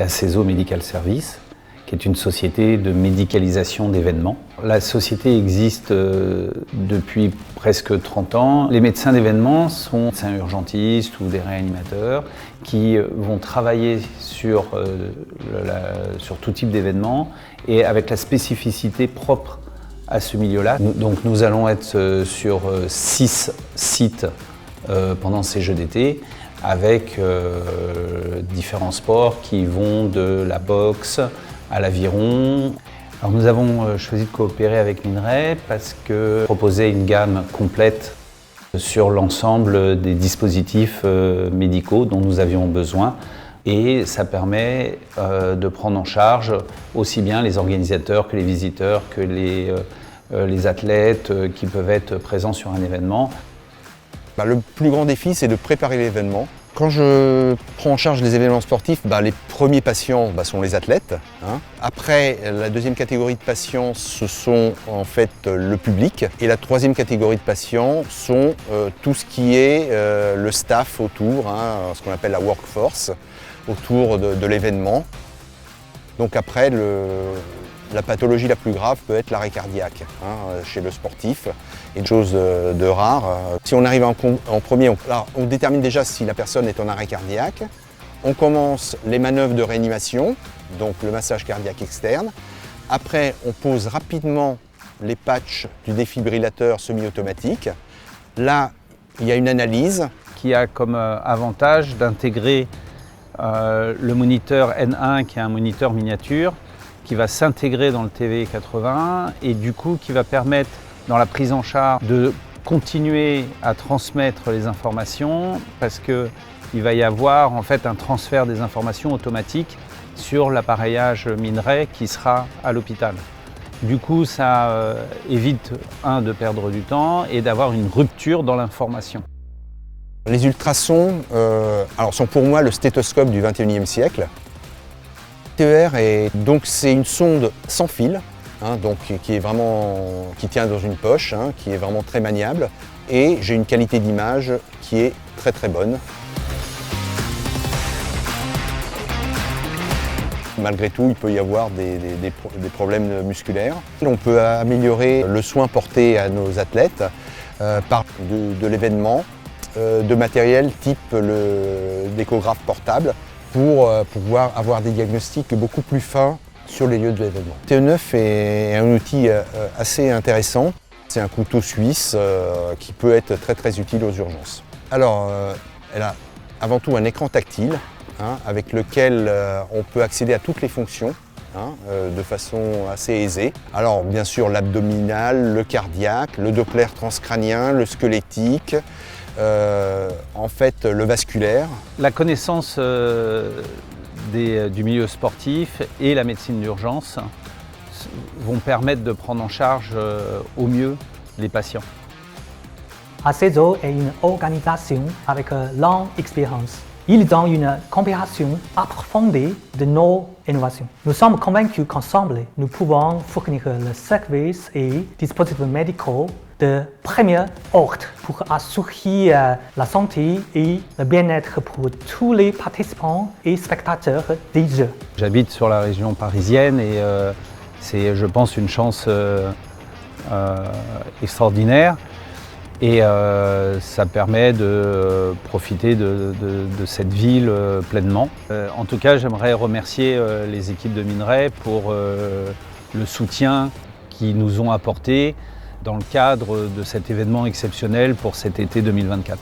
Aseso Medical Service, qui est une société de médicalisation d'événements. La société existe depuis presque 30 ans. Les médecins d'événements sont médecins urgentistes ou des réanimateurs qui vont travailler sur tout type d'événements et avec la spécificité propre à ce milieu-là. Donc nous allons être sur 6 sites pendant ces Jeux d'été avec différents sports qui vont de la boxe à l'aviron. Alors nous avons choisi de coopérer avec Minerai parce que proposer une gamme complète sur l'ensemble des dispositifs médicaux dont nous avions besoin. Et ça permet de prendre en charge aussi bien les organisateurs que les visiteurs, que les athlètes qui peuvent être présents sur un événement. Le plus grand défi, c'est de préparer l'événement. Quand je prends en charge les événements sportifs, les premiers patients sont les athlètes. Après, la deuxième catégorie de patients, ce sont en fait le public. Et la troisième catégorie de patients sont tout ce qui est le staff autour, ce qu'on appelle la workforce, autour de l'événement. Donc après, la pathologie la plus grave peut être l'arrêt cardiaque chez le sportif. Et une chose de rare, si on arrive en premier, on détermine déjà si la personne est en arrêt cardiaque. On commence les manœuvres de réanimation, donc le massage cardiaque externe. Après, on pose rapidement les patchs du défibrillateur semi-automatique. Là, il y a une analyse qui a comme avantage d'intégrer le moniteur N1, qui est un moniteur miniature, qui va s'intégrer dans le TV80 et du coup qui va permettre dans la prise en charge de continuer à transmettre les informations parce qu'il va y avoir en fait un transfert des informations automatique sur l'appareillage Minerai qui sera à l'hôpital. Du coup ça évite de perdre du temps et d'avoir une rupture dans l'information. Les ultrasons sont pour moi le stéthoscope du XXIe siècle. TER c'est une sonde sans fil, qui tient dans une poche, qui est vraiment très maniable, et j'ai une qualité d'image qui est très très bonne. Malgré tout, il peut y avoir des problèmes musculaires. On peut améliorer le soin porté à nos athlètes par de l'événement, de matériel type l'échographe portable, pour pouvoir avoir des diagnostics beaucoup plus fins sur les lieux de l'événement. TE9 est un outil assez intéressant. C'est un couteau suisse qui peut être très très utile aux urgences. Alors, elle a avant tout un écran tactile avec lequel on peut accéder à toutes les fonctions de façon assez aisée. Alors bien sûr l'abdominal, le cardiaque, le Doppler transcrânien, le squelettique, le vasculaire. La connaissance du milieu sportif et la médecine d'urgence vont permettre de prendre en charge au mieux les patients. Aseso est une organisation avec une longue expérience. Ils ont une compréhension approfondie de nos innovations. Nous sommes convaincus qu'ensemble, nous pouvons fournir le service et dispositifs médicaux de premier ordre pour assurer la santé et le bien-être pour tous les participants et spectateurs des Jeux. J'habite sur la région parisienne et c'est, je pense, une chance extraordinaire. Et ça permet de profiter de cette ville pleinement. En tout cas, j'aimerais remercier les équipes de Minerai pour le soutien qu'ils nous ont apporté dans le cadre de cet événement exceptionnel pour cet été 2024.